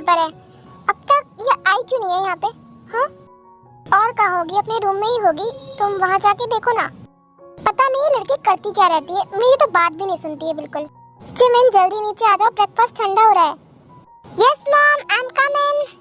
यहाँ पर है? अब तक ये आई क्यों नहीं है यहाँ पे? हाँ, और कहाँ होगी? अपने रूम में ही होगी। तुम वहाँ जाके देखो ना। पता नहीं ये लड़की करती क्या रहती है, मेरी तो बात भी नहीं सुनती है बिल्कुल। जिमिन जल्दी नीचे आ जाओ, ब्रेकफास्ट ठंडा हो रहा है। Yes mom, I am coming.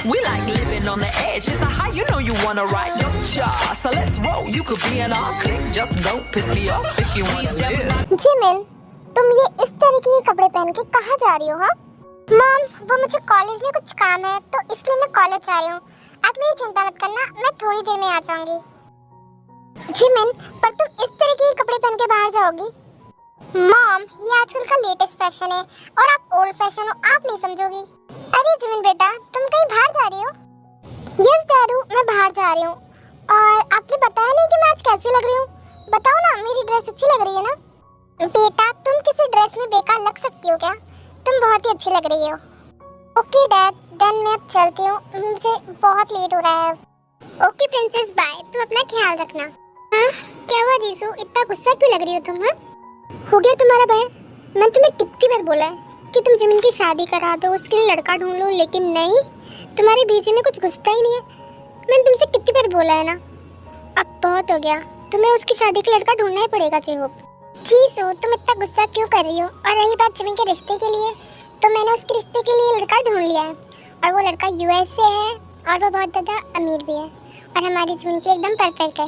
We like living on the edge. It's a high, you know you wanna ride your car. So let's roll. You could be an all click. Just don't piss me off if you wanna live. Jimin, तुम ये इस तरीके के कपड़े पहन के कहाँ जा रही हो? हाँ मॉम, वो मुझे कॉलेज में कुछ काम है तो इसलिए मैं कॉलेज जा रही हूँ। आप मेरी चिंता मत करना, मैं थोड़ी देर में आ जाऊंगी। जिमिन, पर तुम इस तरीके के कपड़े पहन के बाहर जाओगी? मॉम, ये आजकल का लेटेस्ट फैशन है और आप ओल्ड फैशन हो, आप नहीं समझोगी। अरे जिमिन बेटा, तुम कहीं बाहर जा रही हो? यस दारू, मैं बाहर जा रही हूँ। और आपने बताया नहीं कि मैं आज कैसी लग रही हूँ? बताओ ना, मेरी ड्रेस अच्छी लग रही है ना? बेटा, तुम किसी ड्रेस में बेकार लग सकती हो क्या? तुम बहुत ही अच्छी लग रही हो। ओके डैड, देन मैं अब चलती हूँ, मुझे बहुत लेट हो रहा है। ओके प्रिंसेस, बाय, तुम अपना ख्याल रखना। हाँ, क्या हुआ जीसू, इतना गुस्सा क्यों लग रही हो तुम? हाँ, हो गया तुम्हारा भय? मैंने तुम्हें कितनी बार बोला है कि तुम जिमिन की शादी करा दो, उसके लिए लड़का ढूंढ लो, लेकिन नहीं, तुम्हारे बीच में कुछ घुसता ही नहीं है। मैंने तुमसे कितनी बार बोला है ना। अब बहुत हो गया, तुम्हें उसकी शादी के लड़का ढूंढना ही पड़ेगा। जेहोप जीसू, तुम इतना गुस्सा क्यों कर रही हो? और रही बात जिमिन के रिश्ते के लिए, तो मैंने उसके रिश्ते के लिए लड़का ढूंढ लिया है और वो लड़का यूएस से है और वो बहुत ज़्यादा अमीर भी है और हमारी जिमिन के लिए एकदम परफेक्ट है।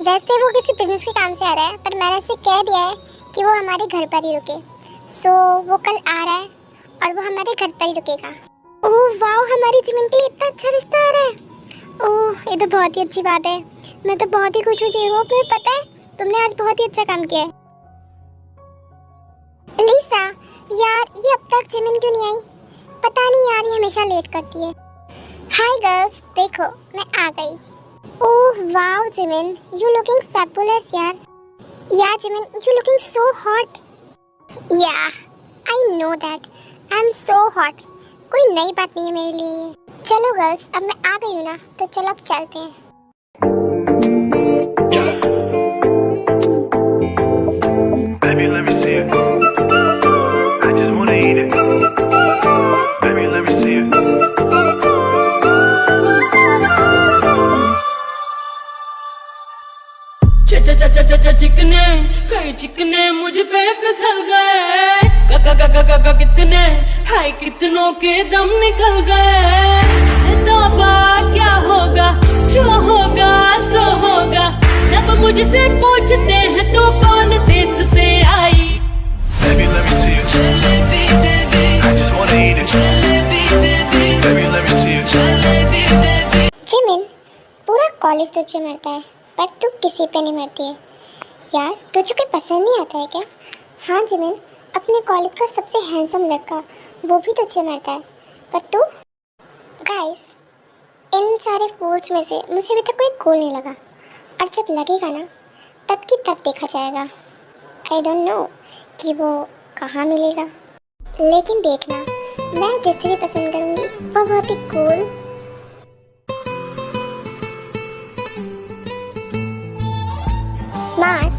वैसे वो किसी बिजनेस के काम से आ रहा है, पर मैंने उसे कह दिया है कि वो हमारे घर पर ही रुके। सो वो कल आ रहा है और वो हमारे घर पर ही रुकेगा। ओह वाओ, हमारी जिमिन के लिए इतना अच्छा रिश्ता आ रहा है। ओह, ये तो बहुत ही अच्छी बात है। मैं तो बहुत ही खुश हूँ जेहोप, तुम्हें पता है तुमने आज बहुत ही अच्छा काम किया है। लीसा, यार ये अब तक जिमिन क्यों नहीं आई? पता नहीं यार, ये हमेशा लेट करती है। हाय गर्ल्स, देखो मैं आ गई। Oh wow Jimin, you looking fabulous यार। Yeah Jimin, you looking so hot. Yeah I know that I am so hot. कोई नई बात नहीं है मेरे लिए। चलो गर्ल्स, अब मैं आ गई हूँ ना, तो चलो अब चलते हैं। Baby, let me see it. I just wanna eat it. Baby, let me see it. चिकने कई चिकने मुझ पे फिसल गए। कितने हाय, कितनों के दम निकल गए। तौबा, क्या होगा, जो होगा सो होगा। सब मुझसे पूछते हैं तो कौन देश से आई। Baby, let me see it. Jalebi baby, I just wanna eat it. Jalebi baby, Baby, let me see it. Jalebi baby. Jimin, पूरा कॉलेज तुझ पे मरता है पर तू किसी पे नहीं मरती है। यार तुझे कोई पसंद नहीं आता है क्या? हाँ जिमिन, अपने कॉलेज का सबसे हैंडसम लड़का, वो भी तुझे मरता है, पर तू? गाइस, इन सारे फूल्स में से मुझे अभी तक कोई गोल नहीं लगा, और जब लगेगा ना तब की तब देखा जाएगा। आई डोंट नो कि वो कहाँ मिलेगा, लेकिन देखना मैं जिसे भी पसंद करूँगी वो बहुत ही कूल, स्मार्ट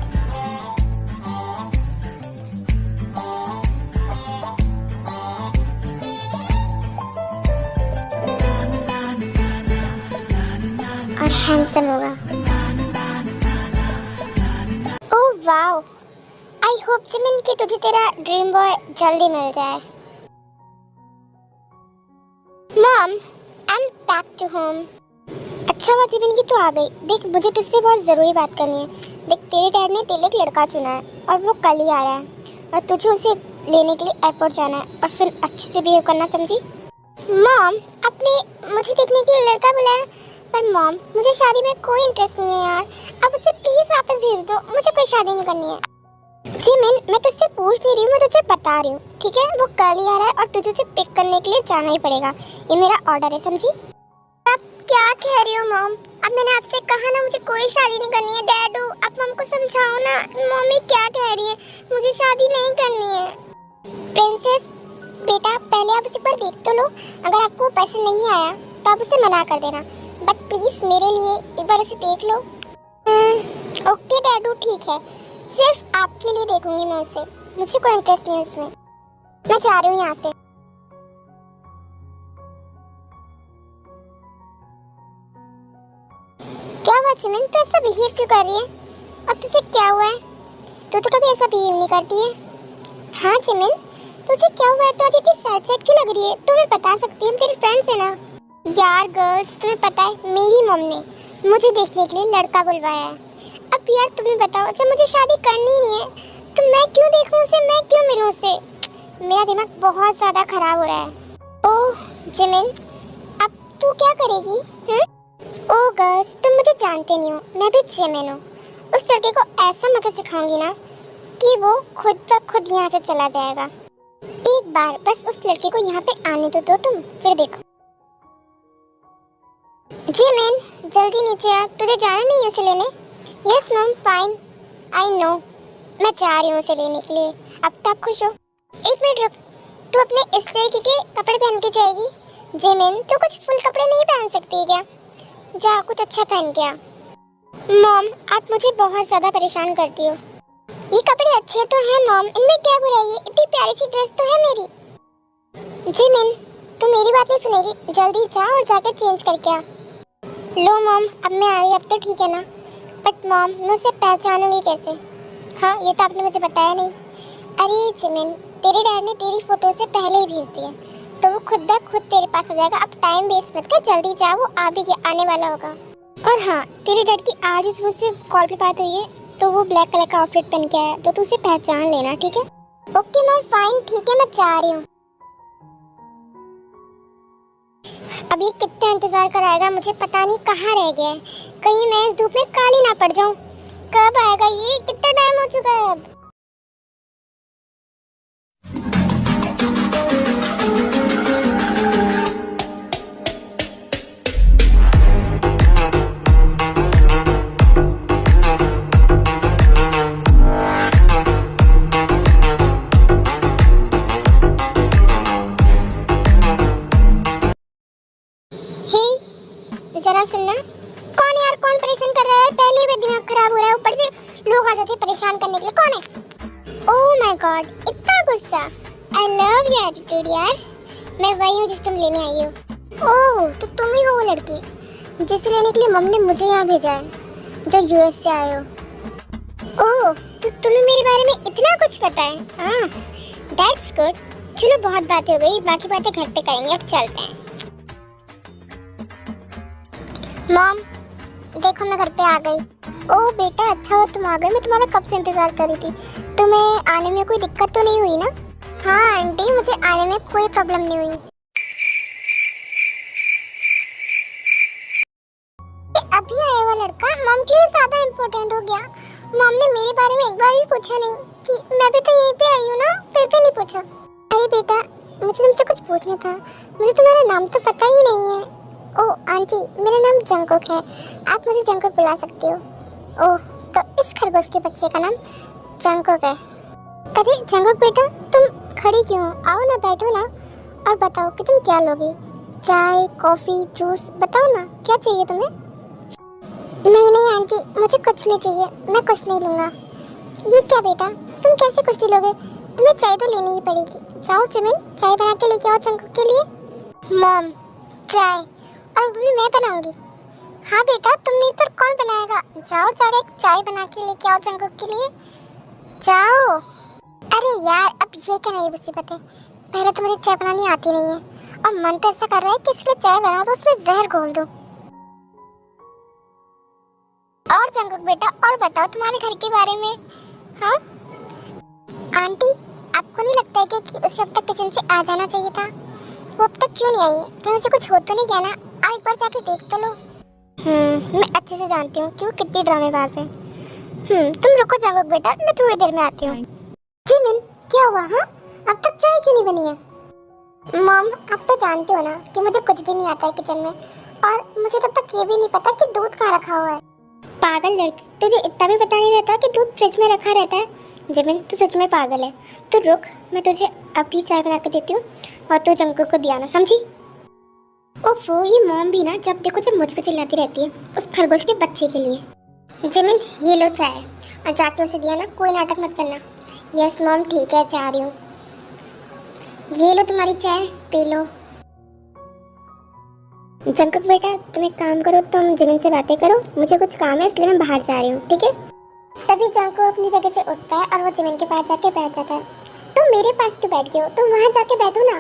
और हैंडसम होगा। Oh wow, I hope Jimin कि तुझे तेरा ड्रीम बॉय जल्दी मिल जाए। Mom, I am back to home. अच्छा हुआ जिमिन की तू आ गई। देख, मुझे तुझसे बहुत ज़रूरी बात करनी है। देख, तेरे डैड ने तेरे लिए एक लड़का चुना है और वो कल ही आ रहा है और तुझे उसे लेने के लिए एयरपोर्ट जाना है, और फिर अच्छे से बिहेव करना, समझी? मॉम, आपने मुझे देखने के लिए लड़का बुलाया, पर मॉम मुझे शादी में कोई इंटरेस्ट नहीं है यार, आप उसे प्लीज़ वापस भेज दो, मुझे कोई शादी नहीं करनी है। जिमिन, मैं तुझसे पूछ नहीं रही हूँ, मैं तुझे बता रही हूँ, ठीक है? वो कल ही आ रहा है और तुझे उसे पिक करने के लिए जाना ही पड़ेगा, ये मेरा ऑर्डर है, समझी? आप क्या कह रही हो मॉम? अब मैंने आपसे कहा ना मुझे कोई शादी नहीं करनी है। डैडू, आप हमको समझा समझाओ ना, मम्मी क्या कह रही है, मुझे शादी नहीं करनी है। प्रिंसेस बेटा, पहले आप उसे पर देख तो लो, अगर आपको पसंद नहीं आया तो आप उसे मना कर देना, बट प्लीज मेरे लिए एक बार उसे देख लो। ओके डैडू, ठीक है, सिर्फ आपके लिए देखूंगी मैं उसे, मुझे कोई इंटरेस्ट नहीं उसमें, मैं जा रही हूँ यहाँ से। क्या हुआ चिमिन, तू ऐसा बिहेव क्यों कर रही है? अब तुझे क्या हुआ है? तू तो कभी ऐसा बिहेव नहीं करती है। हाँ चिमिन, तुझे क्या हुआ है? तो आज इतनी सैड सैड क्यों लग रही है? तुम्हें बता सकती है, हम तेरी फ्रेंड्स है ना। यार गर्ल्स, तुम्हें पता है मेरी मम्मी ने मुझे देखने के लिए लड़का बुलवाया है। अब यार तुम्हें बताओ, जब मुझे शादी करनी ही नहीं है तो मैं क्यों देखूं उसे, मैं क्यों मिलूं उससे? मेरा दिमाग बहुत ज़्यादा खराब हो रहा है। ओह जिमिन, अब तू क्या करेगी? ओह गर्ल्स, तुम मुझे जानते नहीं हो, मैं भी जिमिन हूँ। उस लड़के को ऐसा मत सिखाऊंगी ना कि वो खुद ब खुद यहाँ से चला जाएगा। एक बार बस उस लड़के को यहाँ पे आने तो दो तुम, फिर देखो। जिमिन जल्दी नीचे आ, तुझे जाना नहीं है उसे लेने? यस मम, फाइन, आई नो, मैं जा रही हूँ उसे लेने के लिए। अब तक खुश हो? एक मिनट रुक, तू अपने इस तरीके के कपड़े पहन के जाएगी? जिमिन तू कुछ फुल कपड़े नहीं पहन सकती क्या? जा कुछ अच्छा पहन के आ। मॉम आप मुझे बहुत ज़्यादा परेशान करती हो। ये कपड़े अच्छे तो हैं मॉम, इनमें क्या बुराई है, इतनी प्यारी सी ड्रेस तो है मेरी। जिमिन तू मेरी बात नहीं सुनेगी, जल्दी जा और जाके चेंज करके आ। लो मॉम, अब मैं आई, अब तो ठीक है ना? बट मॉम मैं उसे पहचानूंगी कैसे? हाँ ये तो आपने मुझे बताया नहीं। अरे जिमिन, तेरे डैड ने तेरी फ़ोटो से पहले ही भेज दिए, तो वो खुद ब खुद तेरे पास आ जाएगा। अब टाइम वेस्ट मत कर, जल्दी जा, वो आ भी आने वाला होगा। और हाँ, तेरे डैड की आज इस मुझसे कॉल पे बात हुई है, तो वो ब्लैक कलर का आउटफिट पहन के आया, तो तू उसे पहचान लेना, ठीक है? ओके मैम, फाइन, ठीक है, मैं जा रही हूँ। अभी कितना इंतजार कराएगा, मुझे पता नहीं कहाँ रह गया है, कहीं मैं इस धूप में काली ना पड़ जाऊँ। कब आएगा ये? कितना टाइम हो चुका है अब? जरा सुनना, कौन है यार, कौन परेशान कर रहा है? पहले ही मेरा दिमाग खराब हो रहा है, ऊपर से लोग आ जाते हैं परेशान करने के लिए। कौन है? ओह माय गॉड, इतना गुस्सा। आई लव योर एटीट्यूड यार। मैं वही हूँ जिस तुम लेने आई हो। ओह तो तुम ही हो वो लड़की जिसे लेने के लिए मम्मी ने मुझे यहाँ भेजा है, जो यूएस से आए हो। ओह तो तुम्हें मेरे बारे में इतना कुछ पता है? हाँ दैट्स गुड। चलो बहुत बातें हो गई, बाकी बातें घर पे करेंगे, अब चलते हैं। मॉम देखो मैं घर पे आ गई। ओह बेटा अच्छा हो तुम आ गए, मैं तुम्हारा कब से इंतजार कर रही थी। तुम्हें आने में कोई दिक्कत तो नहीं हुई ना? हाँ आंटी, मुझे आने में कोई प्रॉब्लम नहीं हुई। अभी आया हुआ लड़का मॉम के लिए ज्यादा इम्पोर्टेंट हो गया। मॉम ने मेरे बारे में एक बार भी पूछा नहीं कि मैं भी तो यहीं पे आई हूँ ना, फिर भी नहीं पूछा। अरे बेटा मुझे तुमसे कुछ पूछना था, मुझे तुम्हारा नाम तो पता ही नहीं है। ओह आंटी मेरा नाम जंगकुक है, आप मुझे जंगकुक बुला सकती हो। ओह तो इस खरगोश के बच्चे का नाम जंगकुक है। अरे जंगकुक बेटा तुम खड़ी क्यों हो? आओ ना बैठो ना और बताओ कि तुम क्या लोगी, चाय कॉफ़ी जूस, बताओ ना क्या चाहिए तुम्हें? नहीं नहीं आंटी मुझे कुछ नहीं चाहिए, मैं कुछ नहीं लूँगा। ये क्या बेटा, तुम कैसे कुछ नहीं लोगे? तुम्हें चाय तो लेनी ही पड़ेगी। जाओ जिमिन चाय बना के लेके आओ जंगकुक के लिए। मॉम चाय, और वो भी मैं बनाऊंगी। हाँ बेटा तुम नहीं तो कौन बनाएगा? जाओ जाके एक चाय बना के लेके आओ जंगकुक के लिए, जाओ। अरे यार अब ये क्या नई मुसीबत है, पहले तो मुझे चाय बनानी आती नहीं है और मन तो ऐसा कर रहा है कि इसलिए चाय बनाओ तो उसमें जहर घोल दो। और जंगकुक बेटा और बताओ तुम्हारे घर के बारे में। हाँ आंटी आपको नहीं लगता है कि उसे अब तक किचन से आ जाना चाहिए था? वो अब तक क्यों नहीं आई? कहीं उसे कुछ हो तो नहीं गया ना? एक बार जाके देख तो लो। मैं अच्छे से जानती हूँ कि वो कितनी ड्रामेबाज है। तुम रुको जंगकुक बेटा, मैं थोड़ी देर में आती हूँ। जिमिन क्या हुआ? हाँ अब तक चाय क्यों नहीं बनी है? मॉम आप तो जानते हो ना कि मुझे कुछ भी नहीं आता है किचन में, और मुझे तब तक ये भी नहीं पता कि दूध कहाँ रखा हुआ है। पागल लड़की, तुझे इतना भी पता नहीं रहता कि दूध फ्रिज में रखा रहता है। जिमिन, तू सच में पागल है। तू रुक, मैं तुझे अभी चाय बना के देती हूँ और तू जंकुक को दिया ना, समझी? ओफो, ये मॉम भी ना जब देखो जब मुझ पे चिल्लाती रहती है उस खरगोश के बच्चे के लिए। जिमिन, ये लो चाय और जाके उसे दिया ना, कोई नाटक मत करना। यस मॉम, ठीक है, जा रही हूँ। ये लो तुम्हारी चाय, पी लो। जंकुक बेटा, तुम एक काम करो, तुम जिमिन से बातें करो, मुझे कुछ काम है इसलिए मैं बाहर जा रही हूँ, ठीक है? तभी जंकुक अपनी जगह से उठता है और वो जिमिन के पास जाके बैठ जाता है। तुम मेरे पास क्यों बैठ गए हो? तुम वहाँ जाके बैठो ना।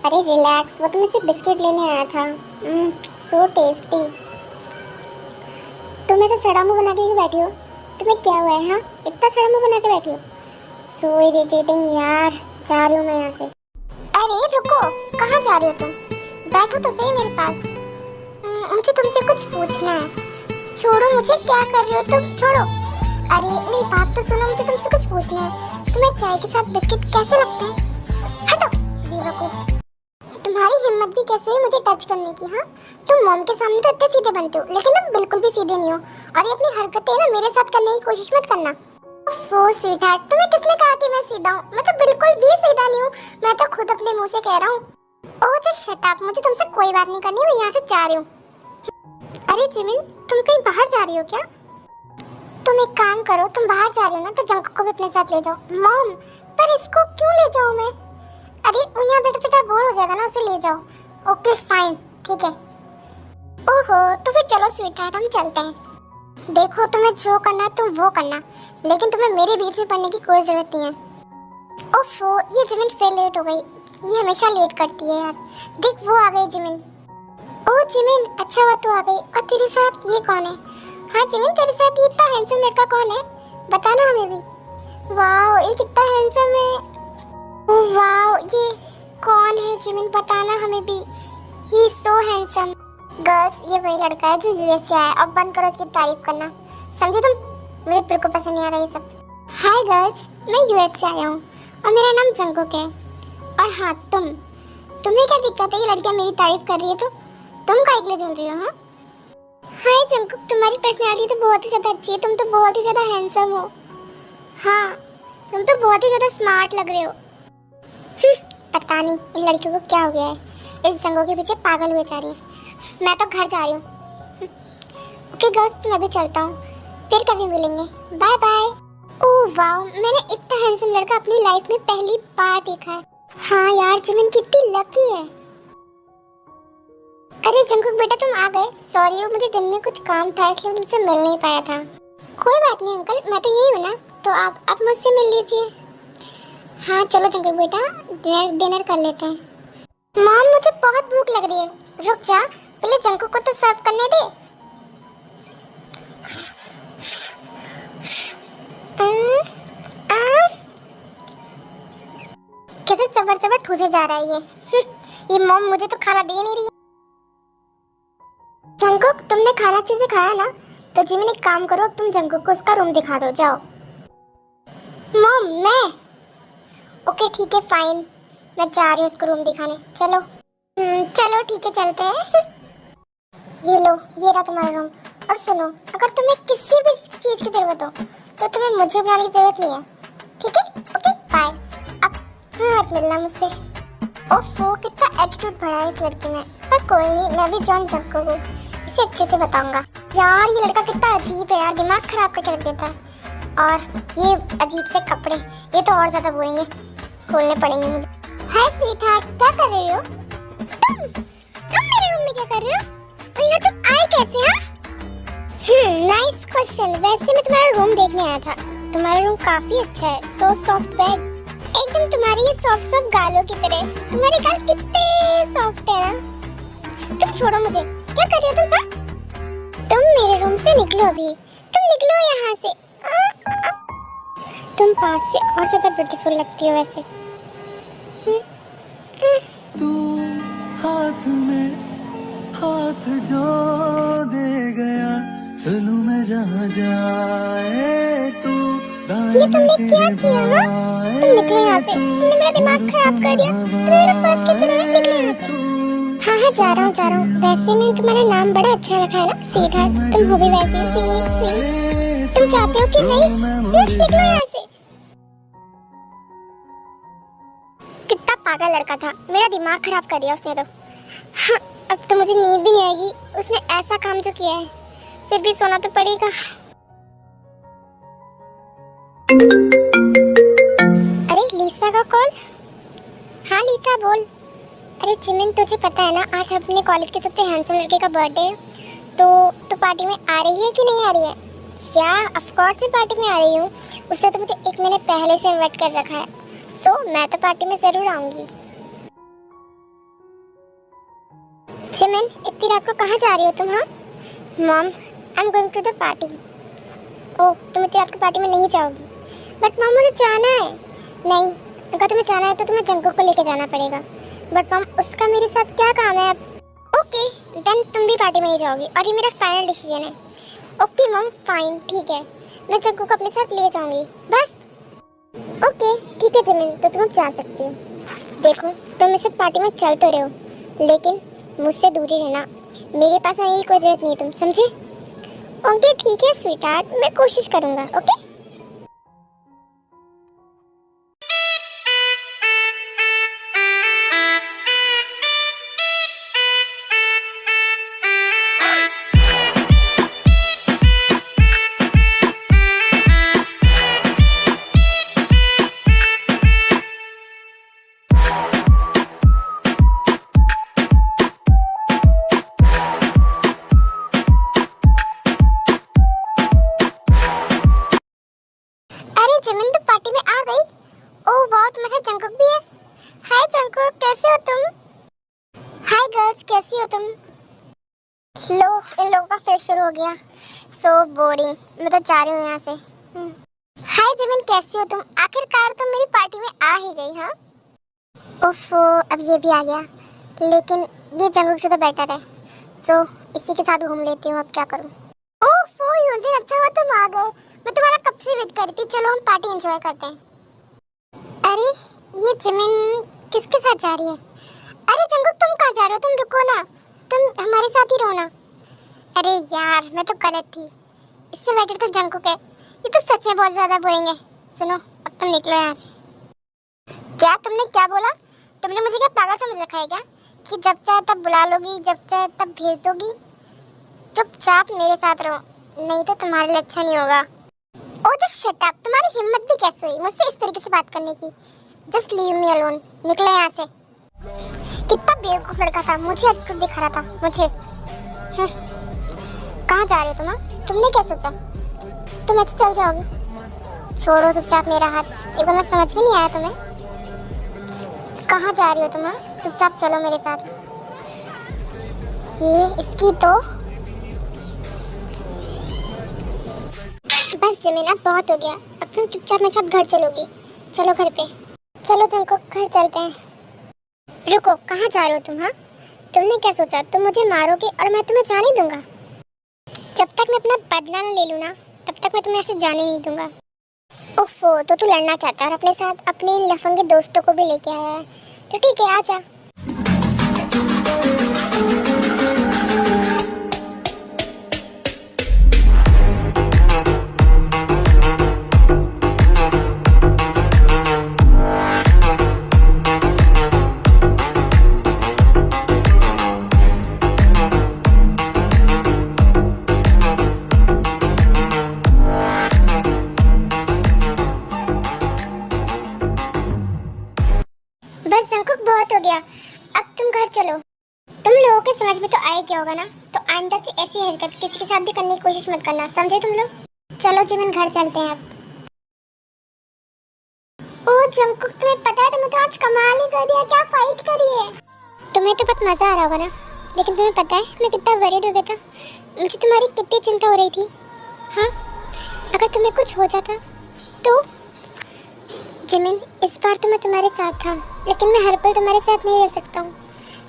अरे रिलैक्स, वो तुम इसे बिस्किट लेने आया था। So tasty. तुम ऐसे सड़ा मुँह बना के क्यों बैठी हो? तुम्हें क्या हुआ है? हाँ, इतना सड़ा मुँह बना के बैठी हो? सो इरिटेटिंग यार, जा रही हूँ मैं यहाँ से। अरे रुको, कहाँ जा रही हो तुम? बैठो तो सही मेरे पास। मुझे तुमसे कुछ पूछना है। छोड़ो मुझे, क्या कर रही हो तुम? छोड़ो। अरे मेरी बात तो सुनो, मुझे तुमसे कुछ पूछना है। तुम्हें चाय के साथ बिस्किट कैसे लगते हैं? हटो बेवकूफ। तुम्हारी हिम्मत भी कैसे हुई मुझे टच करने की? हाँ, तुम मॉम के सामने तो इतने सीधे बनते हो, लेकिन तुम बिल्कुल भी सीधे नहीं हो। और ये अपनी हरकतें ना मेरे साथ करने की कोशिश मत करना। ओह स्वीटहार्ट, तुम्हें किसने कहा कि मैं सीधा हूँ? मैं तो बिल्कुल भी सीधा नहीं हूँ। मैं तो खुद अपने मुंह से कह रहा हूँ। ओह जस्ट शट अप, मुझे तुमसे कोई बात नहीं करनी, मैं यहाँ से जा रही हूँ। अरे जिमिन, तुम कहीं बाहर जा रही हो क्या? तुम एक काम करो, तुम बाहर जा रही हो ना तो जंकुक को भी अपने साथ ले जाओ। मॉम, पर इसको क्यों ले जाऊँ मैं? अरे वो यहाँ बैठा बैठा बोर हो जाएगा ना, उसे ले जाओ। ओके फाइन, ठीक है। ओहो, तो फिर चलो स्वीटहार्ट, हम चलते हैं। देखो, तुम्हें जो करना है तुम वो करना, लेकिन तुम्हें मेरे बीच में पड़ने की कोई जरूरत नहीं है। ओफो, ये जिमिन फिर लेट हो गई। ये हमेशा लेट करती है यार। देख, वो आ गई जिमिन। ओह जिमिन, अच्छा हुआ तू आ गई। और तेरे साथ ये कौन है? हाँ जिमिन, तेरे साथ ये इतना हैंडसम लड़का कौन है? बताना हमें भी। वाओ, ये कितना हैंडसम है। ओह वाओ, ये कौन है जिमिन? बताना हमें भी। He is so handsome. Girls, ये वही लड़का है जो यूएस से आया। अब बंद करो इसकी तारीफ करना, समझे तुम? मुझे बिल्कुल पसंद नहीं आ रहा ये सब। हाय गर्ल्स, मैं यूएस से आया हूँ और मेरा नाम जंकुक है। और हाँ, तुम्हें क्या दिक्कत है? ये लड़कियाँ मेरी तारीफ कर रही है तो तुम काहे के लिए जल रही हो? हाँ हाय जंकुक, तुम्हारी पर्सनालिटी तो बहुत ही ज़्यादा अच्छी है। तुम तो बहुत ही ज़्यादा हैंडसम हो। हाँ, तुम तो बहुत ही ज़्यादा स्मार्ट लग रहे हो। पता नहीं इन लड़कियों को क्या हो गया है, इस जंगों के पीछे पागल हुए जा रही है। मैं तो घर जा रही हूँ। ओके गर्ल्स, मैं भी चलता हूँ, फिर कभी मिलेंगे, बाय बाय। ओह वाओ, मैंने इतना हैंडसम लड़का अपनी लाइफ में पहली बार देखा है। हाँ यार, जिमिन कितनी लकी है। अरे जंकुक बेटा, तुम आ गए। सॉरी, मुझे दिन में कुछ काम था इसलिए तुमसे मिल नहीं पाया था। कोई बात नहीं अंकल, मैं तो यही हूँ ना, तो आप मुझसे मिल लीजिए। हाँ चलो जंकुक बेटा, डिनर कर लेते हैं। मॉम, मुझे बहुत भूख लग रही है। रुक जा, पहले जंकुक को तो सर्व करने दे। कैसे चबर चबर ठूसे जा रहा है ये मॉम मुझे तो खाना दे नहीं रही है। जंकुक, तुमने खाना अच्छे से खाया ना? तो जिमिन एक काम करो, तुम जंकुक को उसका रूम दिखा दो, जाओ। मॉम, मैं? ओके ठीक है फाइन, मैं जा रही हूँ उसको रूम दिखाने। चलो चलो ठीक है, चलते हैं। ये लो, ये रहा तुम्हारा रूम। और सुनो, अगर तुम्हें किसी भी चीज़ की ज़रूरत हो तो तुम्हें मुझे बुलाने की ज़रूरत नहीं है, ठीक है? Okay bye. अब मत मिलना मुझसे। ओफो, कितना एटीट्यूड भरा है इस लड़की में। पर कोई नहीं, मैं भी जॉन जंकुक को इसे अच्छे से बताऊंगा। यार ये लड़का कितना अजीब है यार, दिमाग खराब करके रख देता है। और ये अजीब से कपड़े, ये तो और ज़्यादा बोलेंगे, खोलने पड़ेंगे मुझे। हाय स्वीटहार्ट, क्या कर रही हो? तुम मेरे रूम में क्या कर रहे हो? और यहाँ तुम आए कैसे? हाँ नाइस क्वेश्चन। वैसे मैं तुम्हारा रूम देखने आया था। तुम्हारा रूम काफी अच्छा है। सो सॉफ्ट बेड, एकदम तुम्हारी ये सॉफ्ट सॉफ्ट गालों की तरह। तुम्हारे गाल कितने सॉफ्ट है ना। तुम छोड़ो मुझे, क्या कर रही हो तुम? तुम मेरे रूम से निकलो अभी, तुम निकलो यहाँ से। तुम पास से और ज्यादा ब्यूटीफुल लगती हो वैसे। तू हाथ में हाथ जो दे गया, चलूं मैं जहाँ जाए तू। ये तुमने क्या किया? तुम निकलो यहाँ से, तुमने मेरा दिमाग खराब कर दिया। तुम मेरे पास के चलो, निकलो यहाँ से। हाँ हाँ जा रहा हूँ। वैसे में तुम्हारा नाम बड़ा अच्छा रखा है ना, स्वीट हार्ट। तुम हो भी वैसे स्वीट। तुम चाहते हो कि नहीं? निकलो यहाँ से। कितना पागल लड़का था, मेरा दिमाग खराब कर दिया उसने तो। हाँ, अब तो मुझे नींद भी नहीं आएगी। उसने ऐसा काम जो किया है, फिर भी सोना तो पड़ेगा। अरे लिसा का कॉल। हाँ लिसा बोल। अरे जिमिन तुझे पता है ना, आज अपने कॉलेज के सबसे हैंडसम लड़के का बर्थडे है, तो पार्टी में आ रही है कि नहीं आ रही है? या ऑफ कोर्स मैं पार्टी में आ रही हूँ। उससे तो मुझे 1 महीने पहले से इनवाइट कर रखा है, सो मैं तो पार्टी में जरूर आऊंगी। जिमिन इतनी रात को कहाँ जा रही हो तुम? हाँ mom, I am going to the party. Oh तुम इतनी रात को पार्टी में नहीं जाओगी? बट मॉम मुझे जाना है। नहीं, अगर तुम्हें जाना है तो तुम्हें जंगकुक को लेके जाना पड़ेगा। बट मॉम उसका मेरे साथ क्या काम है अब? ओके देन तुम भी पार्टी में नहीं जाओगी और ये मेरा फाइनल डिसीजन है। ओके मॉम फाइन, ठीक है, मैं जंगकुक को अपने साथ ले जाऊंगी बस। ओके ठीक है जिमिन, तो तुम अब जा सकती हो। देखो तुम मेरे साथ पार्टी में चल तो रहे हो, लेकिन मुझसे दूरी रहना। मेरे पास आने की कोई जरूरत नहीं है, तुम समझे? ओके ठीक है स्वीट हार्ट, मैं कोशिश करूंगा। ओके जिमिन तो पार्टी में आ गई। ओह वाह, तुम्हारे साथ जंगकुक भी है। हाय जंगकुक, कैसे हो तुम? हाय गर्ल्स, कैसी हो तुम? लो इन लोगों का फिर शुरू हो गया। सो बोरिंग, मैं तो जा रही हूँ यहाँ से। हाय जिमिन, कैसी हो तुम? आखिरकार तुम मेरी पार्टी में आ ही गई। हाँ उफ, अब ये भी आ गया, लेकिन ये जंगकुक से तो बेटर है, सो इसी के साथ घूम लेती हूँ। अब क्या करूँ? ओह यूजिन, अच्छा हुआ तुम आ गए, मैं तुम्हारा कब से वेट कर रही थी। चलो हम पार्टी एंजॉय करते हैं। अरे ये जिमिन किसके साथ जा रही है? अरे जंगकुक तुम कहाँ जा रहे हो? तुम रुको ना, तुम हमारे साथ ही रहो ना। अरे यार मैं तो गलत थी, इससे बेटर तो जंगकुक है। ये तो सच में बहुत ज़्यादा बोरिंग है। सुनो अब तुम निकलो यहाँ से। क्या तुमने क्या बोला? तुमने मुझे क्या पागल समझ रखा है क्या, कि जब चाहे तब बुला लोगी, जब चाहे तब भेज दोगी? चुपचाप मेरे साथ रहो, नहीं तो तुम्हारे लिए अच्छा नहीं होगा। ओह जस्ट शट अप, तुम्हारी हिम्मत भी कैसे हुई मुझसे इस तरीके से बात करने की? जस्ट लीव मी अलोन, निकले यहाँ से। कितना बेवकूफ लड़का था, मुझे अटक दिखा रहा था मुझे। कहाँ जा रहे हो तुम? तुमने क्या सोचा तुम ऐसे चल जाओगी? छोड़ो चुपचाप मेरा हाथ, एक बार मैं समझ में नहीं आया तुम्हें। कहाँ जा रही हो तुम? चुपचाप चलो मेरे साथ। ये इसकी तो बस जिमिन, अब बहुत हो गया। अब तुम चुपचाप मेरे साथ घर चलोगी? चलो घर पे चलो, जंगकुक घर चलते हैं। रुको, कहाँ जा रहे हो तुम? हाँ तुमने क्या सोचा तुम मुझे मारोगे और मैं तुम्हें जाने दूंगा? जब तक मैं अपना बदला न ले लूँ ना, तब तक मैं तुम्हें ऐसे जाने नहीं दूंगा। ओफो, तो तू लड़ना चाहता है और अपने साथ अपने इन लफंगे दोस्तों को भी लेके आया है, तो ठीक है आजा। बस जंगकुक बहुत हो गया, अब तुम घर चलो। तुम लोगों के समझ में तो आए क्या होगा ना, तो आइंदा से ऐसी हरकत किसी के साथ भी करने की कोशिश मत करना, समझे तुम लोग? चलो जिमिन घर चलते हैं अब। ओह जंगकुक, तुम्हें पता है तुमने तो आज कमाल ही कर दिया, क्या फाइट करी है। तुम्हें तो बहुत मजा आ रहा होगा ना, लेकिन तुम्हें पता है मैं कितना वरीड हो गया था, मुझे तुम्हारी कितनी चिंता हो रही थी। हाँ अगर तुम्हें कुछ हो जाता तो? जिमिन इस बार तो मैं तुम्हारे साथ था, लेकिन मैं हर पल तुम्हारे साथ नहीं रह सकता हूँ,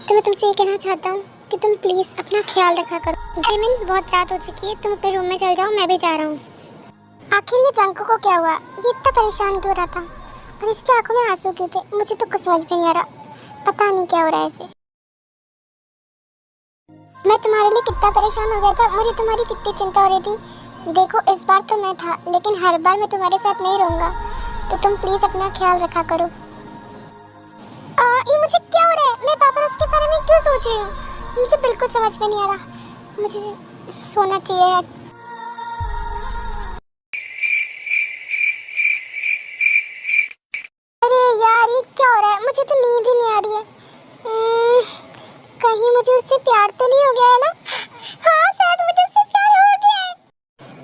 तो मैं तुमसे ये कहना चाहता हूँ कि तुम प्लीज़ अपना ख्याल रखा करो। जिमिन बहुत रात हो चुकी है, तुम अपने रूम में चल जाओ, मैं भी जा रहा हूँ। आखिर ये जंगकुक को क्या हुआ, ये इतना परेशान क्यों रहा था और इसकी आंखों में आंसू क्यों थे? मुझे तो कुछ समझ में नहीं आ रहा, पता नहीं क्या हो रहा है इसे। मैं तुम्हारे लिए कितना परेशान हो गया था, मुझे तुम्हारी कितनी चिंता हो रही थी। देखो इस बार तो मैं था, लेकिन हर बार मैं तुम्हारे साथ नहीं रहूँगा, तो तुम प्लीज़ अपना ख्याल रखा करो। ये मुझे क्या हो रहा है? मैं पापा उसके बारे में क्यों सोच रही हूँ? मुझे बिल्कुल समझ में नहीं आ रहा। मुझे सोना चाहिए। अरे यार ये क्या हो रहा है? मुझे तो नींद ही नहीं आ रही है। कहीं मुझे उससे प्यार तो नहीं हो गया है ना? हाँ शायद मुझे उससे प्यार हो गया है।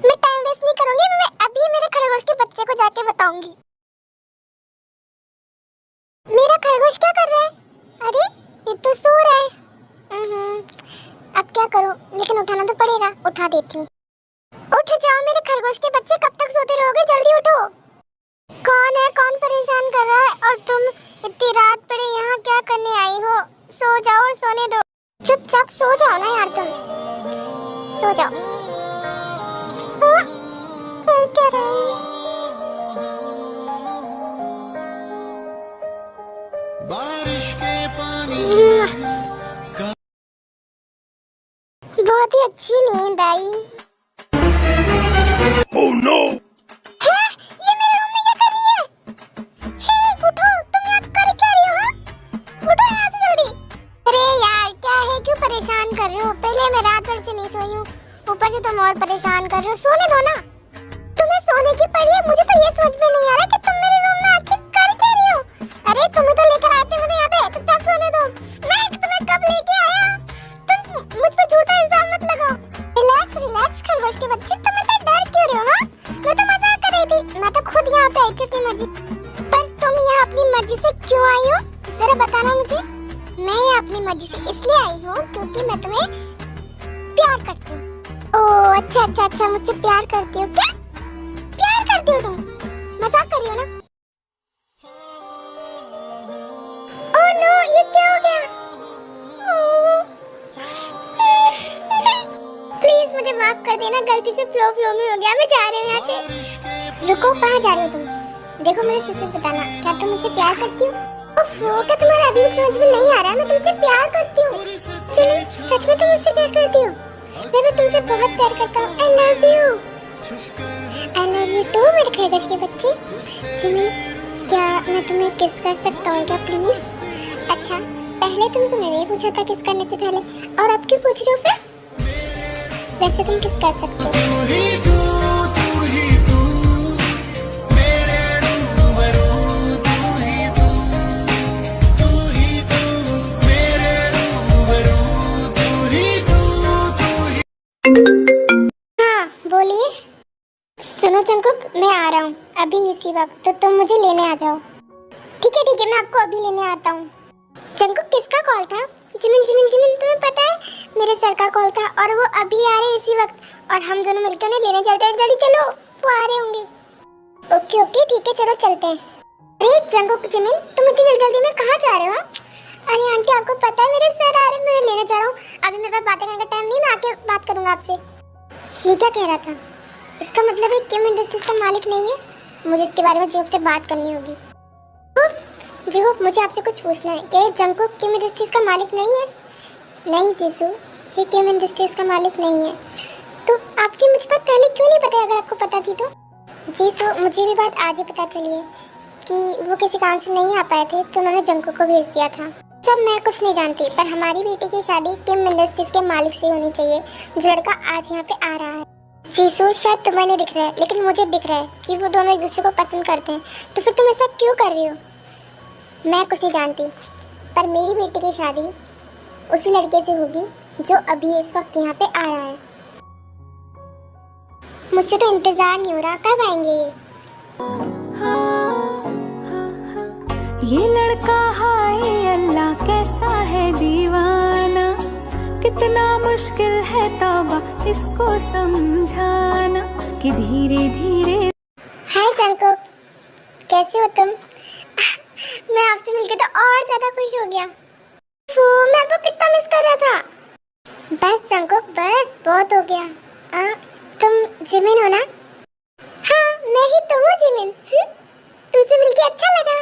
मैं टाइम वेस्ट नहीं करूंगी, मैं अभी मेरे खरगोश के बच्चे को जाके बताऊंगी। मेरा खरगोश क्या कर रहा है? अरे ये तो सो रहा है। अब क्या करूं? लेकिन उठाना तो पड़ेगा, उठा देती हूँ। उठ जाओ मेरे खरगोश के बच्चे, कब तक सोते रहोगे? जल्दी उठो। कौन है? कौन परेशान कर रहा है? और तुम इतनी रात पड़े यहाँ क्या करने आई हो? सो जाओ और सोने दो। चुपचाप सो जाओ ना यार, तुम सो जाओ। हाँ? कर क्या रहे हो? बारिश के पानी बहुत ही अच्छी नींद आई। Oh no! है? ये मेरे रूम में क्या कर रही है? हे, उठो, तुम यहाँ कर क्या रही हो? उठो यहाँ से जल्दी। अरे यार क्या है, क्यों परेशान कर रहे हो? पहले मैं रात भर से नहीं सोई हूँ, ऊपर से तुम और परेशान कर रहे हो। सोने दो ना। तुम्हें सोने की पड़ी है, मुझे तो ये समझ में नहीं आ रहा कि तुम मेरे रूम में आके कर क्या रही हो? अरे तुम्हें तो लेकर आते मुझे यहाँ पे, चुपचाप सोने दो। मैं तुम्हें कब लेके आया? तुम मुझ पे झूठा इल्जाम मत लगाओ। रिलैक्स रिलैक्स खरगोश के बच्चे, तुम इतना डर क्यों रहे हो? हाँ? मैं तो मजाक कर रही थी, मैं तो खुद यहाँ पे आई थी अपनी मर्जी। पर तुम यहाँ अपनी मर्जी से क्यों आई हो? जरा बताना मुझे। मैं यहाँ अपनी मर्जी से इसलिए आई हूँ क्योंकि मैं तुम्हें प्यार करती हूँ। ओह अच्छा अच्छा अच्छा, मुझसे प्यार करती हो? क्या प्यार करती हो तुम? मजाक कर रही हो ना? ओह नो, ये क्या हो गया? प्लीज मुझे माफ कर देना, गलती से फ्लो में हो गया। मैं जा रही हूँ यहाँ से। रुको, कहाँ जा रही हो तुम? देखो मुझे सच सच बताना, क्या तुम मुझसे प्यार करती हो? ओफो, क्या तुम्हारा अभी समझ में नहीं आ रहा है? मैं तुमसे प्यार करती हूँ। जिमिन, सच में तुम मुझसे प्यार करती हो? मैं भी तुमसे बहुत प्यार करता हूँ। आई लव यू टू मेरे खरगोश के बच्चे। जिमिन, क्या मैं तुम्हें किस कर सकता हूँ क्या प्लीज? अच्छा, पहले तुमने नहीं पूछा था किस करने से पहले, और अब क्यों पूछ रहे हो फिर? वैसे तुम किस कर सकते हो? हाँ बोलिए। सुनो जंकुक, मैं आ रहा हूँ अभी इसी वक्त, तो तुम मुझे लेने आ जाओ। ठीक है, मैं आपको अभी लेने आता हूँ। जंकुक, किसका कॉल था? जिमिन जिमिन जिमिन, तुम्हें पता है मेरे सर का कॉल था, और वो अभी आ रहे इसी वक्त, और हम दोनों मिलकर उन्हें लेने चलते हैं। जल्दी चलो, वो आ रहे होंगे। ओके ठीक है, चलो चलते हैं। अरे जंकुक जिमिन, तुम इतनी जल्दी में कहाँ जा रहे हो? अरे आंटी, आपको पता है मेरे सर आ रहे हैं, मैं लेने जा रहा हूँ। अभी मेरे पास बातें करने का टाइम नहीं, मैं आके बात करूँगा आपसे। ये क्या कह रहा था? इसका मतलब है किम इंडस्ट्रीज का मालिक नहीं है? मुझे इसके बारे में जोब से बात करनी होगी। जी हो, मुझे आपसे कुछ पूछना है। क्या जंकुक किम इंडस्ट्रीज का मालिक नहीं है? नहीं जीसू, ये किम इंडस्ट्रीज का मालिक नहीं है। तो आपकी मुझे बात पहले क्यों नहीं पता? अगर आपको पता थी तो। जीसू, मुझे भी बात आज ही पता चली है कि वो किसी काम से नहीं आ पाए थे, तो उन्होंने जंकुक को भेज दिया था। सब मैं कुछ नहीं जानती, पर हमारी बेटी की शादी किम इंडस्ट्रीज के मालिक से होनी चाहिए, जो लड़का आज यहाँ पे आ रहा है। जीसू, शायद तुम्हें नहीं दिख रहा है, लेकिन मुझे दिख रहा है कि वो दोनों एक दूसरे को पसंद करते हैं। तो फिर तुम ऐसा क्यों कर रही हो? मैं कुछ नहीं जानती, पर मेरी बेटी की शादी उसी लड़के से होगी जो अभी इस वक्त यहाँ पे आ रहा है। मुझसे तो इंतजार नहीं हो रहा, कब आएंगे ये लड़का? हाय अल्लाह, कैसा है दीवाना, कितना मुश्किल है तौबा इसको समझाना कि धीरे धीरे। हाय जंकुक, कैसे हो तुम? मैं आपसे मिलकर तो और ज्यादा खुश हो गया। मैं आपको कितना मिस कर रहा था। बस जंकुक, बस बहुत हो गया। तुम जिमिन हो ना? हाँ मैं ही तो हूँ जिमिन। तुमसे मिलके अच्छा लगा।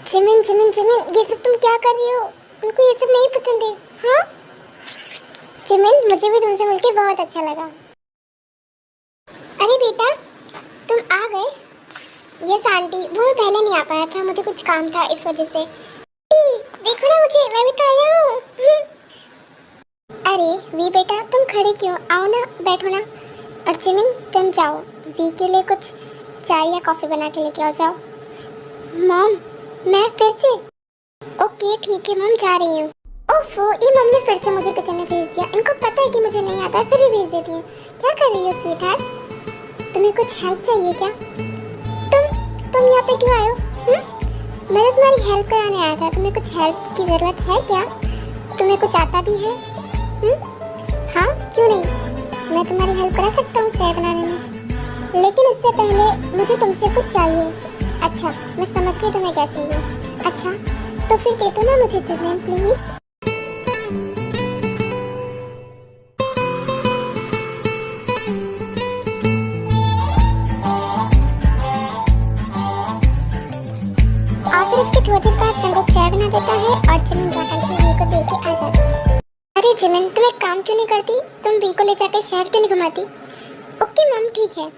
जिमिन जिमिन जिमिन, ये सब तुम क्या कर रही हो? उनको ये सब नहीं पसंद है। हाँ जिमिन, मुझे भी तुमसे मिलके बहुत अच्छा लगा। अरे बेटा, तुम आ गए? यस आंटी, वो मैं पहले नहीं आ पाया था, मुझे कुछ काम था इस वजह से। देखो ना मुझे, मैं भी तो आया हूँ। अरे वी बेटा, तुम खड़े क्यों, आओ ना, बैठो ना। और जिमिन तुम जाओ, वी के लिए कुछ चाय या कॉफ़ी बना के लेके आओ, जाओ। मॉम, मैं फिर से? ओके ठीक है मॉम, जा रही हूँ। ओफो, ये मम्मी ने फिर से मुझे किचन में भेज दिया। इनको पता है कि मुझे नहीं आता है, फिर भी भेज देती है। क्या कर रही हो स्वीटहार्ट? तुम्हें कुछ हेल्प चाहिए क्या? तुम यहाँ पे क्यों आए हो? मैं तो तुम्हारी हेल्प कराने आया था। तुम्हें कुछ हेल्प की ज़रूरत है क्या? तुम्हें कुछ आता भी है? हाँ, क्यों नहीं, मैं तुम्हारी हेल्प करा सकता हूँ चाय बनाने में, लेकिन उससे पहले मुझे तुमसे कुछ चाहिए। अच्छा, मैं समझ गई तुम्हें क्या चाहिए। अच्छा, तो फिर दे दो ना मुझे जिमिन प्लीज़। और फिर उसके थोड़ी देर बाद जंगुक चाय बना देता है और जिमिन जाकर के वी को दे के आ जाती है। अरे जिमिन, तुम एक काम क्यों नहीं करती? तुम वी को ले जाकर शहर क्यों नहीं घुमाती? ओके मम, ठीक है,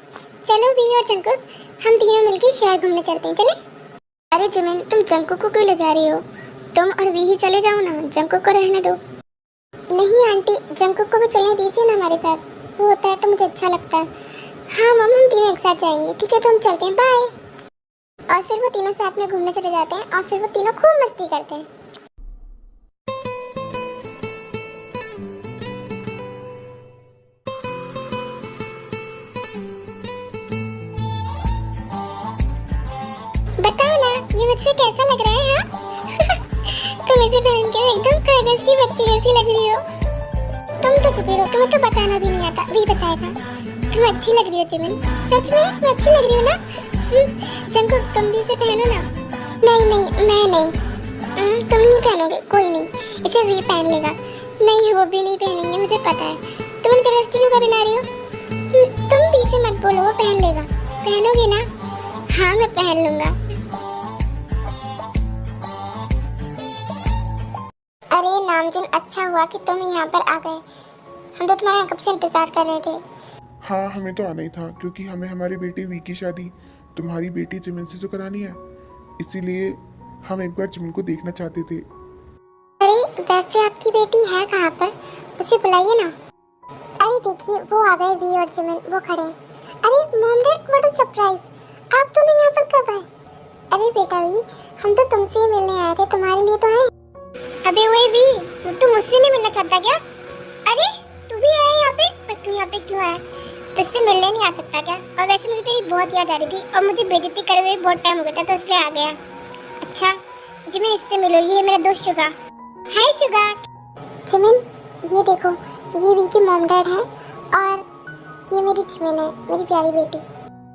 चलो वी और जंगुक हम तीनों मिलकर शहर घूमने चलते हैं, चले? अरे जिमिन, तुम जंगुक को क्यों ले जा रही हो? तुम और वी ही चले जाओ ना, जंगुक को रहने दो। नहीं आंटी, जंगुक को भी चलने दीजिए ना हमारे साथ, वो होता है तो मुझे अच्छा लगता है। हाँ मम, हम तीनों एक साथ जाएंगे। ठीक है, तो हम चलते हैं, बाय। और फिर वो तीनों साथ में घूमने चले जाते हैं और फिर वो तीनों खूब मस्ती करते हैं। बताओ ना, ये मुझ पे कैसा लग रहा है? हाँ? तुम इसे पहन के एकदम खरगोश की बच्ची जैसी लग रही हो। तुम तो चुप ही रहो, तुम्हें तो बताना भी नहीं आता, वही बताएगा। तुम अच्छी लग रही हो जिमिन, सच में मैं अच्छी लग रही हूँ ना? जंगुक, तुम भी इसे पहनो ना। नहीं नहीं, मैं नहीं। तुम नहीं पहनोगे, कोई नहीं, इसे वी पहन लेगा। नहीं, वो भी नहीं पहनेंगे, मुझे पता है। तुम जबरदस्ती क्यों बना रही हो? तुम बीच में मत बोलो, वो पहन लेगा। पहनोगी ना? हाँ, मैं पहन लूंगा। अरे नामजुन, अच्छा हुआ कि तुम यहाँ पर आ गए, हम तो तुम्हारा कब से इंतजार कर रहे थे। हाँ, हमें तो आना ही था क्योंकि हमें हमारी बेटी वी की शादी तुम्हारी बेटी जिमिन से जो करानी है, इसीलिए हम एक बार जिमिन को देखना चाहते थे। अरे वैसे आपकी बेटी है कहाँ पर? उसे बुलाइए ना। अरे देखिए, वो आ गए वी और जिमिन, वो खड़े हैं। अरे mom dad, what a surprise, आप दोनों यहाँ पर कब आए? अरे बेटा वी, हम तो तुमसे ही मिलने आए थे, तुम्हारे लिए तो आए। अबे वही वी, तू मुझसे नहीं मिलना चाहता क्या? अरे तू भी आया यहाँ पे? पर तू यहाँ पे क्यों आया? तुझसे मिलने नहीं आ सकता क्या? और वैसे मुझे तेरी बहुत याद आ रही थी और मुझे बेइज्जती करे हुए बहुत टाइम हो गया था, तो इसलिए आ गया। अच्छा जिमिन, इससे मिलो, ये मेरा दोस्त शुगा। हाय शुगा। जिमिन, ये देखो, ये वी की मॉम डैड है और ये मेरी जिमिन है, मेरी प्यारी बेटी।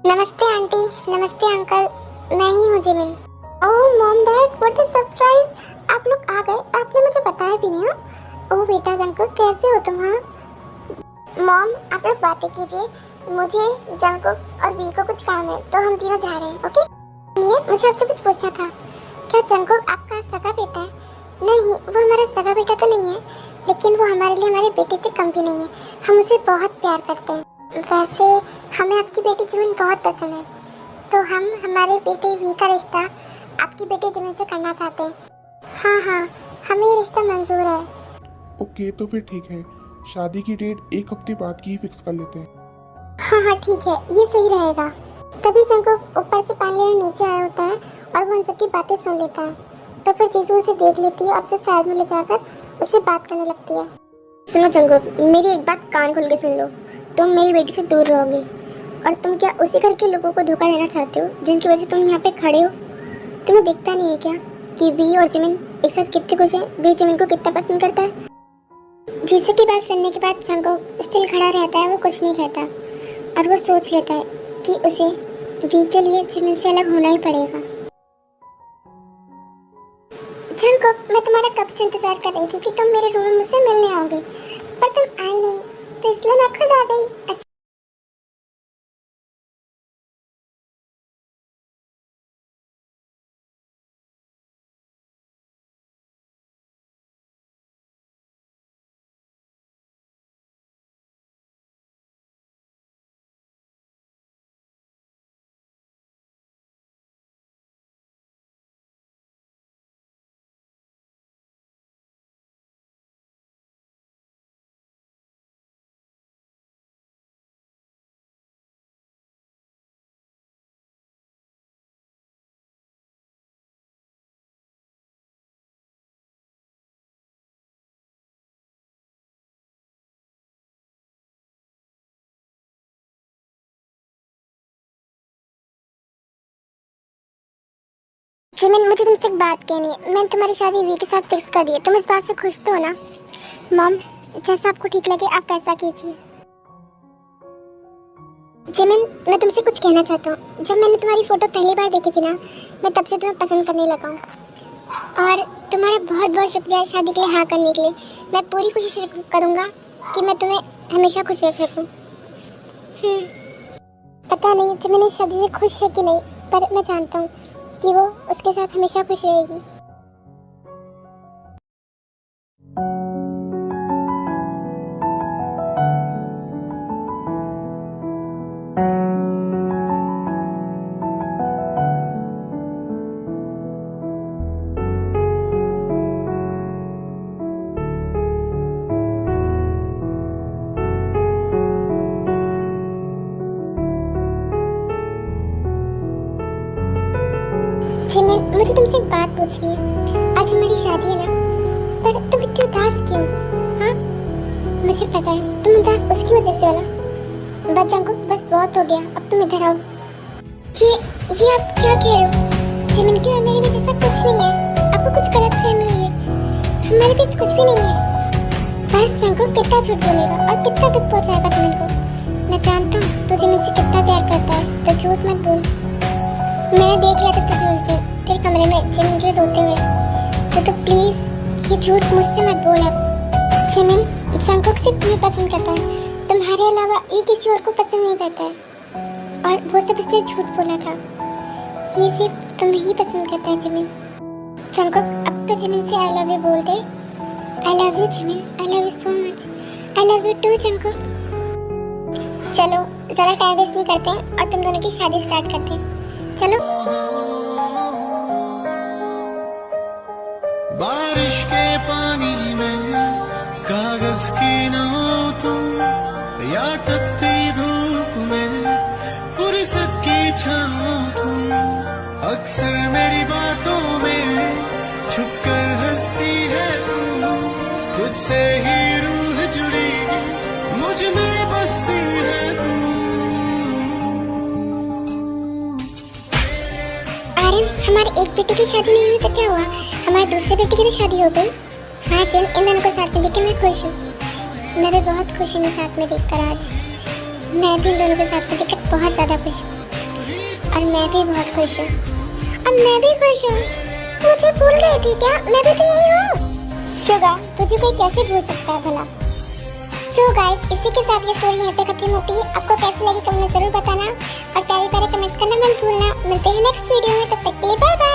नमस्ते आंटी, नमस्ते अंकल, मैं ही हूँ Jimin. Oh mom dad, what a surprise, आप लोग आ गए, आपने मुझे बताया भी नहीं। ओह बेटा जंकुक, कैसे हो तुम? हाँ मॉम, आप लोग बातें कीजिए, मुझे जंकुक और वी को कुछ काम है, तो हम तीनों जा रहे हैं। ओके सुनिए, मुझे आपसे कुछ पूछना था। क्या जंकुक आपका सगा बेटा है? नहीं, वो हमारा सगा बेटा तो नहीं है, लेकिन वो हमारे लिए हमारे बेटे से कम भी नहीं है, हम उसे बहुत प्यार करते हैं। वैसे हमें आपकी बेटी जिमिन बहुत पसंद है, तो हम हमारे बेटे वी का रिश्ता आपकी बेटी जिमिन से करना चाहते हैं। हाँ हाँ, हमें ये रिश्ता मंजूर है। ओके, तो फिर ठीक है, शादी की डेट एक हफ्ते बाद की ही फिक्स कर लेते हैं। हाँ हाँ ठीक है, ये सही रहेगा। तभी जंकुक ऊपर से पानी लेने नीचे आया होता है और वो उन सबकी बातें सुन लेता है। तो फिर जीजू उसे देख लेती है और उसे साइड में ले जाकर उससे बात करने लगती है। सुनो जंकुक, मेरी एक बात कान खोल के सुन लो, तुम मेरी बेटी से दूर रहोगे। और तुम क्या उसी घर के लोगों को धोखा देना चाहते हो जिनकी वजह से तुम यहाँ पे खड़े हो? तुम्हें दिखता नहीं है क्या कि वी और जिमिन एक साथ कितने खुश हैं? वी जिमिन को कितना पसंद करता है। जीजू की बात सुनने के बाद जंकुक स्टिल खड़ा रहता है, वो कुछ नहीं कहता और वो सोच लेता है कि उसे वी के लिए जिमिन से अलग होना ही पड़ेगा। जंकुक, मैं तुम्हारा कब से इंतजार कर रही थी कि तुम मेरे रूम में मुझसे मिलने आओगे, पर तुम आए नहीं, तो इसलिए मैं खुद आ गई। अच्छा जिमिन, मुझे तुमसे एक बात कहनी है। मैंने तुम्हारी शादी वी के साथ फिक्स कर दी है। तुम इस बात से खुश तो हो ना? मॉम, जैसा आपको ठीक लगे आप वैसा कीजिए। जिमिन, मैं तुमसे कुछ कहना चाहता हूँ। जब मैंने तुम्हारी फ़ोटो पहली बार देखी थी ना, मैं तब से तुम्हें पसंद करने लगा हूँ। और तुम्हारा बहुत बहुत शुक्रिया शादी के लिए हाँ करने के लिए। मैं पूरी कोशिश करूँगा कि मैं तुम्हें हमेशा खुश रख सकूँ। पता नहीं जिमिन इस शादी से खुश है कि नहीं, पर मैं जानता हूँ कि वो उसके साथ हमेशा खुश रहेगी। जिमिन, मुझे तुमसे एक बात पूछनी है। आज हमारी शादी है ना, पर तुम इतनी उदास क्यों? हाँ, मुझे पता है तुम उदास उसकी वजह से हो ना। बस जंको, बस बहुत हो गया, अब तुम इधर आओ। ये आप क्या कह रहे हो? जिमिन की और मेरी वजह से कुछ नहीं है। आपको कुछ गलत फहमी हुई है। हमारे बीच कुछ भी नहीं है। बस जंको कितना झूठ बोलेगा और कितना दुख पहुँचाएगा जिमिन को। मैं जानता हूँ तू जिमिन से कितना प्यार करता है, तो झूठ मत बोल। मैंने देख लिया था तुझे उस दिन तेरे कमरे में जिमिन के रोते हुए। तो प्लीज़ ये झूठ मुझसे मत बोल अब। जिमिन जंकुक सिर्फ तुम्हें पसंद करता है, तुम्हारे अलावा ये किसी और को पसंद नहीं करता है। और वो सब इसलिए झूठ बोला था। ये सिर्फ तुम्हें ही पसंद करता है जिमिन। जंकुक अब तो जिमिन से आई लव यू बोल दे। I love you Jimin, I love you so much. I love you too Jungkook. चलो ज़रा टाइम वेस्ट नहीं करते हैं और तुम दोनों की शादी स्टार्ट करते हैं। चलो। बारिश के पानी में कागज की नाव तुम, या तपती धूप में फुर्सत की छाँव तुम। अक्सर मेरी बातों में छुपकर हंसती है तुम। तुझसे ही रूह जुड़ी मुझ में बसती है तुम। हमारे एक बेटे की शादी नहीं हुई तो क्या हुआ? हमारे दूसरे बेटे की तो शादी हो गई। हाँ जिन, इन दोनों को साथ में देख के मैं खुश हूँ। मैं भी बहुत खुश हूँ साथ में देखकर आज। मैं भी इन दोनों को साथ में देखकर बहुत ज़्यादा खुश हूँ। और मैं भी बहुत खुश हूँ। और मैं भी खुश हूँ। मुझे भूल गई थी क्या? मैं भी तो यही हूँ। शुगा, तुझे कोई कैसे भूल सकता है भला? सो गाइस, इसी के साथ ये स्टोरी यहाँ पे खत्म होती है। आपको कैसी लगी कमेंट में जरूर बताना और प्यारे प्यारे कमेंट्स करना मत भूलना। मिलते हैं नेक्स्ट वीडियो में, तब तक के लिए बाय बाय।